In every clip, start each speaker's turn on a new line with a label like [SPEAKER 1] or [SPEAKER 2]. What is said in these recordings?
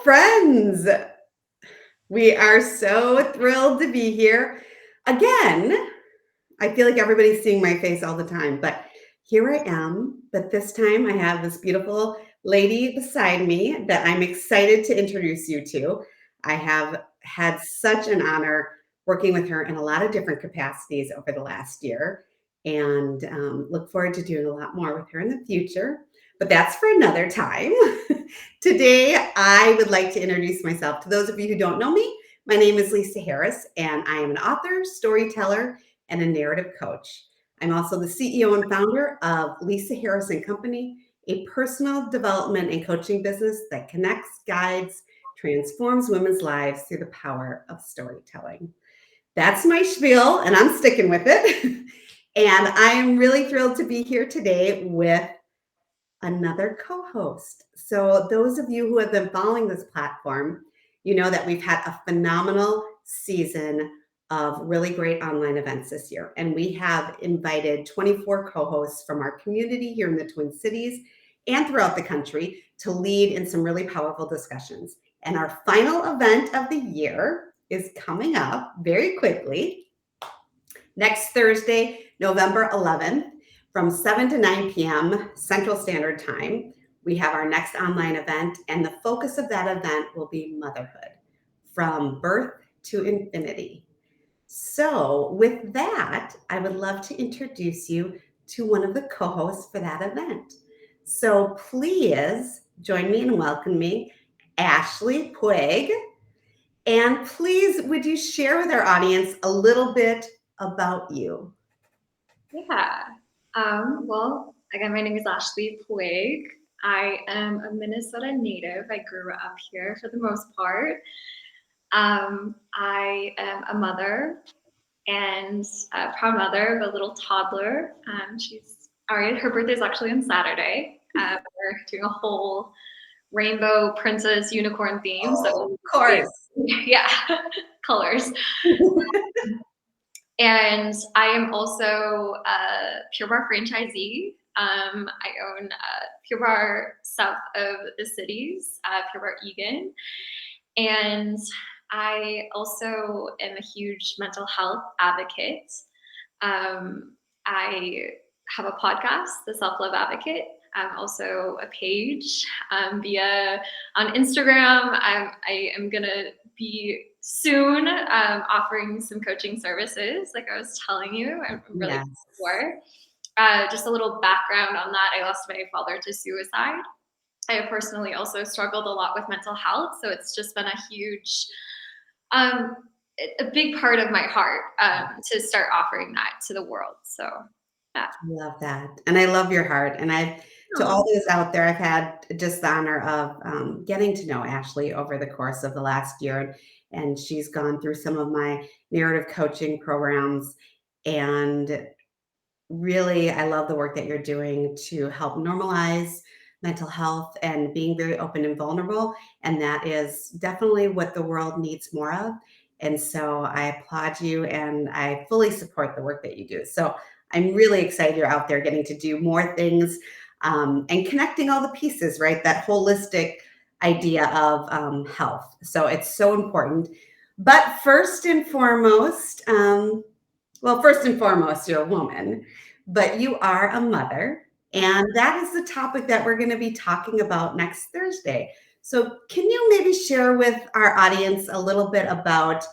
[SPEAKER 1] friends. We are so thrilled to be here again. I feel like everybody's seeing my face all the time, but here I am. But this time I have this beautiful lady beside me that I'm excited to introduce you to. I have had such an honor working with her in a lot of different capacities over the last year and look forward to doing a lot more with her in the future. But that's for another time. Today, I would like to introduce myself. To those of you who don't know me, my name is Lisa Harris, and I am an author, storyteller, and a narrative coach. I'm also the CEO and founder of Lisa Harris and Company, a personal development and coaching business that connects, guides, transforms women's lives through the power of storytelling. That's my spiel, and I'm sticking with it. And I am really thrilled to be here today with another co-host. So those of you who have been following this platform, you know that we've had a phenomenal season of really great online events this year. And we have invited 24 co-hosts from our community here in the Twin Cities and throughout the country to lead in some really powerful discussions. And our final event of the year is coming up very quickly next Thursday, November 11th, from 7 to 9 p.m. Central Standard Time. We have our next online event, and the focus of that event will be motherhood from birth to infinity. So, with that, I would love to introduce you to one of the co hosts for that event. So, please join me in welcoming Ashley Puig. And please, would you share with our audience a little bit about you?
[SPEAKER 2] Yeah. Well, again, my name is Ashley Puig. I am a Minnesota native. I grew up here for the most part. I am a mother and a proud mother of a little toddler. She's all right. Her birthday is actually on Saturday. We're doing a whole rainbow princess unicorn theme.
[SPEAKER 1] Oh,
[SPEAKER 2] So,
[SPEAKER 1] of course.
[SPEAKER 2] yeah, colors. And I am also a Pure Barre franchisee. I own Pure Barre south of the cities, Pure Barre Egan. And I also am a huge mental health advocate. I have a podcast, The Self Love Advocate. I'm also a page on Instagram. I am gonna be soon offering some coaching services, like I was telling you. I'm really
[SPEAKER 1] Yes.
[SPEAKER 2] for. Just a little background on that. I lost my father to suicide. I personally also struggled a lot with mental health, so it's just been a huge, um, a big part of my heart to start offering that to the world. So, yeah.
[SPEAKER 1] Love that. And I love your heart. And to all those out there, I've had just the honor of getting to know Ashley over the course of the last year. And she's gone through some of my narrative coaching programs. And really, I love the work that you're doing to help normalize mental health and being very open and vulnerable. And that is definitely what the world needs more of. And so I applaud you and I fully support the work that you do. So I'm really excited you're out there getting to do more things and connecting all the pieces, right? That holistic idea of health. So it's so important. But first and foremost, you're a woman, but you are a mother. And that is the topic that we're going to be talking about next Thursday. So, can you maybe share with our audience a little bit about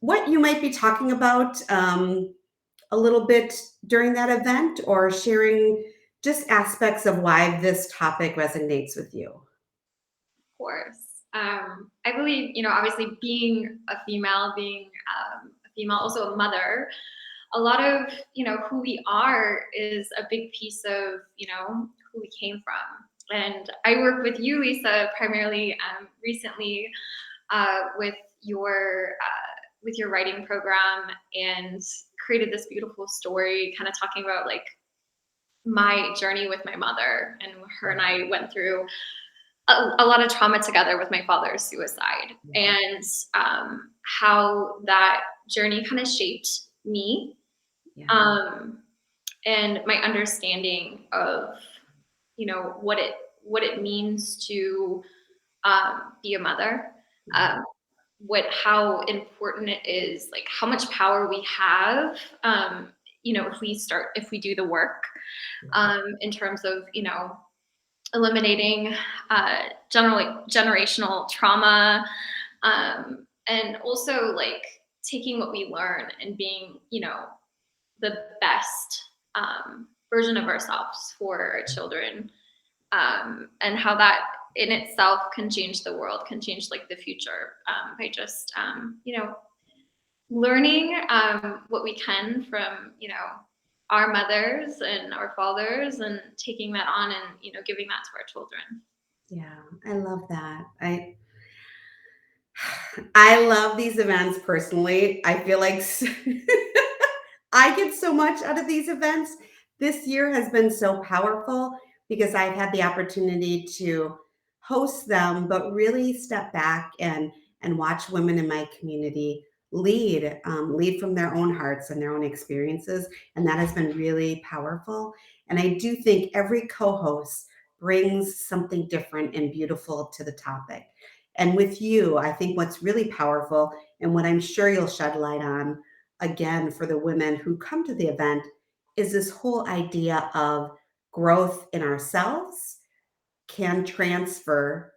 [SPEAKER 1] what you might be talking about a little bit during that event or sharing just aspects of why this topic resonates with you?
[SPEAKER 2] Course. I believe, obviously being a female, also a mother, a lot of, who we are is a big piece of, who we came from. And I work with you, Lisa, primarily recently with your writing program and created this beautiful story kind of talking about like my journey with my mother, and her and I went through a lot of trauma together with my father's suicide, and how that journey kind of shaped me,
[SPEAKER 1] Yeah.
[SPEAKER 2] and my understanding of what it means to be a mother. Um, how important it is, like how much power we have, if we do the work, in terms of, eliminating generational trauma, and also like taking what we learn and being, the best version of ourselves for our children, and how that in itself can change the world, can change like the future, by just learning what we can from our mothers and our fathers, and taking that on and giving that to our children.
[SPEAKER 1] Yeah, I love that. I love these events personally. I feel like I get so much out of these events. This year has been so powerful because I've had the opportunity to host them, but really step back and watch women in my community lead from their own hearts and their own experiences, and that has been really powerful. And I do think every co-host brings something different and beautiful to the topic. And with you, I think what's really powerful, and what I'm sure you'll shed light on again for the women who come to the event, is this whole idea of growth in ourselves can transfer,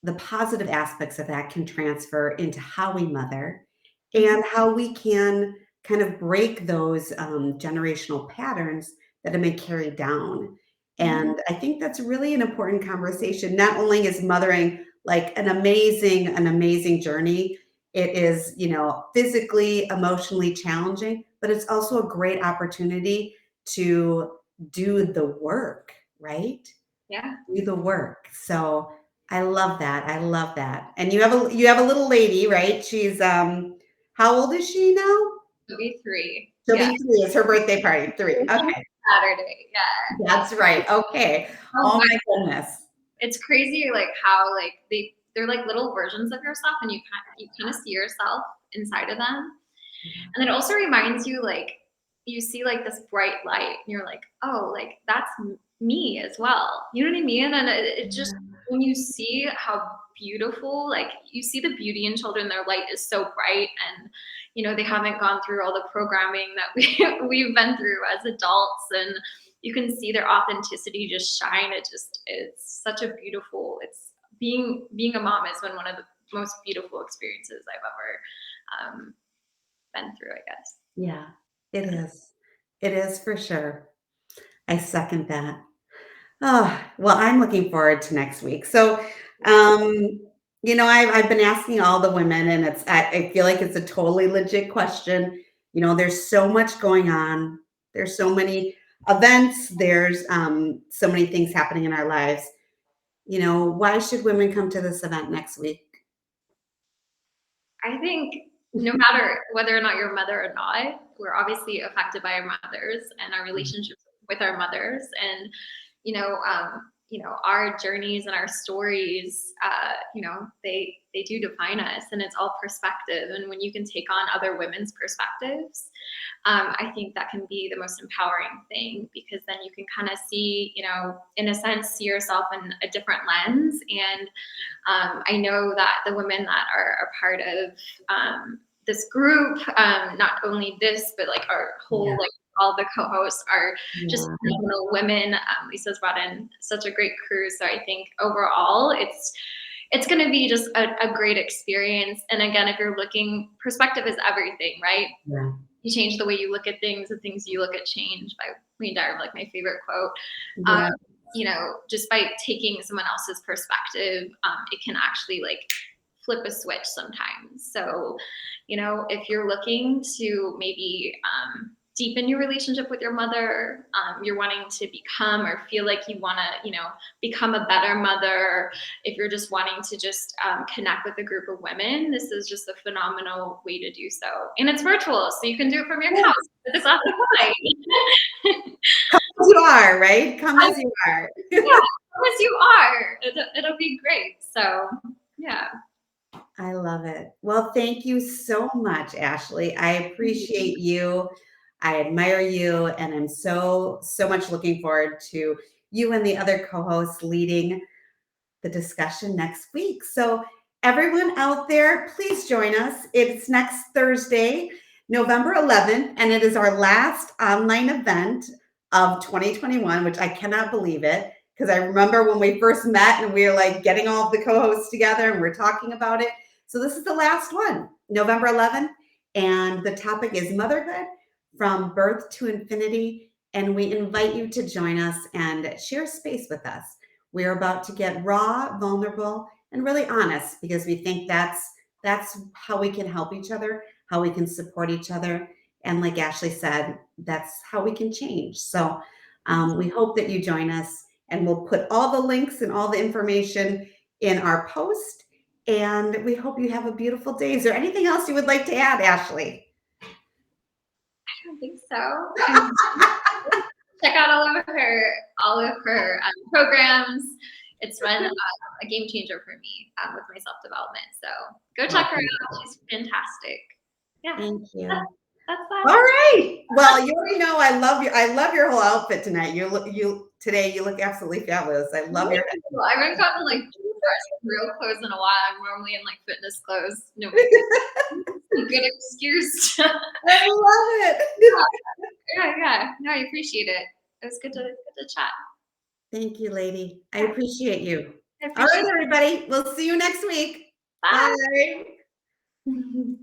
[SPEAKER 1] the positive aspects of that can transfer into how we mother,
[SPEAKER 2] Mhm.
[SPEAKER 1] and how we can kind of break those generational patterns that it may carry down.
[SPEAKER 2] Mhm.
[SPEAKER 1] And I think that's really an important conversation. Not only is mothering like an amazing journey, it is, physically, emotionally challenging, but it's also a great opportunity to do the work, right?
[SPEAKER 2] Yeah,
[SPEAKER 1] Do the work. So I love that. I love that. And you have a little lady, right? She's how old is she now?
[SPEAKER 2] it'll be 3.
[SPEAKER 1] She'll
[SPEAKER 2] Yeah,
[SPEAKER 1] be 3. It's her birthday party. 3. Okay.
[SPEAKER 2] Saturday. Yeah.
[SPEAKER 1] That's right. Okay.
[SPEAKER 2] Oh
[SPEAKER 1] Oh
[SPEAKER 2] my,
[SPEAKER 1] my goodness.
[SPEAKER 2] it's crazy like how like they're like little versions of yourself, and you kind of see yourself inside of them. And it also reminds you, like, you see like this bright light, and you're like, oh, like that's me as well. You know what I mean? And it just, when you see how beautiful, like you see the beauty in children, their light is so bright, and they haven't gone through all the programming that we've been through as adults, and you can see their authenticity just shine. It's such a beautiful. It's being a mom has been one of the most beautiful experiences I've ever been through, I guess.
[SPEAKER 1] Yeah, it is. It is for sure. I second that. Oh, well, I'm looking forward to next week. So, um, I've been asking all the women, and I feel like it's a totally legit question. There's so much going on. There's so many events. There's so many things happening in our lives. Why should women come to this event next week?
[SPEAKER 2] I think no matter whether or not you're a mother or not, we're obviously affected by our mothers and our relationships with our mothers, and our journeys and our stories. They do define us, and it's all perspective. And when you can take on other women's perspectives, I think that can be the most empowering thing, because then you can kind of see, in a sense, see yourself in a different lens. And I know that the women that are a part of this group, not only this, but like our whole,
[SPEAKER 1] Yeah,
[SPEAKER 2] like all the co-hosts are just
[SPEAKER 1] yeah,
[SPEAKER 2] phenomenal women. Lisa's brought in such a great crew. So I think overall it's going to be just a great experience. And again, if you're looking, perspective is everything, right?
[SPEAKER 1] yeah,
[SPEAKER 2] You change the way you look at things, the things you look at change, by Wayne Dyer, like my favorite quote. Um,
[SPEAKER 1] yeah,
[SPEAKER 2] just by taking someone else's perspective, it can actually like flip a switch sometimes. So, if you're looking to maybe deepen your relationship with your mother, you're wanting to become or feel like you want to, become a better mother, if you're just wanting to just connect with a group of women, this is just a phenomenal way to do so. And it's virtual, so you can do it from your
[SPEAKER 1] yeah.
[SPEAKER 2] couch. It's awesome.
[SPEAKER 1] As you are, right? Come as you are.
[SPEAKER 2] Yeah, as you are. It'll be great. So, yeah.
[SPEAKER 1] I love it. Well, thank you so much, Ashley. I appreciate you. I admire you, and I'm so much looking forward to you and the other co-hosts leading the discussion next week. So everyone out there, please join us. It's next Thursday, November 11th, and it is our last online event of 2021, which I cannot believe it, because I remember when we first met and we were like getting all of the co-hosts together and we're talking about it. So this is the last one, November 11th, and the topic is motherhood from birth to infinity. And we invite you to join us and share space with us. We're about to get raw, vulnerable, and really honest, because we think that's how we can help each other, how we can support each other. And like Ashley said, that's how we can change. So we hope that you join us, and we'll put all the links and all the information in our post. And we hope you have a beautiful day. Is there anything else you would like to add, Ashley?
[SPEAKER 2] I don't think so. Check out all of her programs. It's been a game changer for me with my self development. So go check her out. She's fantastic. Yeah.
[SPEAKER 1] Thank you.
[SPEAKER 2] That's
[SPEAKER 1] All right. Well, you already know I love your whole outfit tonight. You look absolutely fabulous. I love your.
[SPEAKER 2] I haven't gotten like real clothes in a while. I'm normally in like fitness clothes. No, good excuse.
[SPEAKER 1] I love it.
[SPEAKER 2] Yeah. No, I appreciate it. It was good to chat.
[SPEAKER 1] Thank you, lady. I appreciate you.
[SPEAKER 2] I
[SPEAKER 1] All
[SPEAKER 2] appreciate
[SPEAKER 1] right, everybody. We'll see you next week.
[SPEAKER 2] Bye.
[SPEAKER 1] Bye.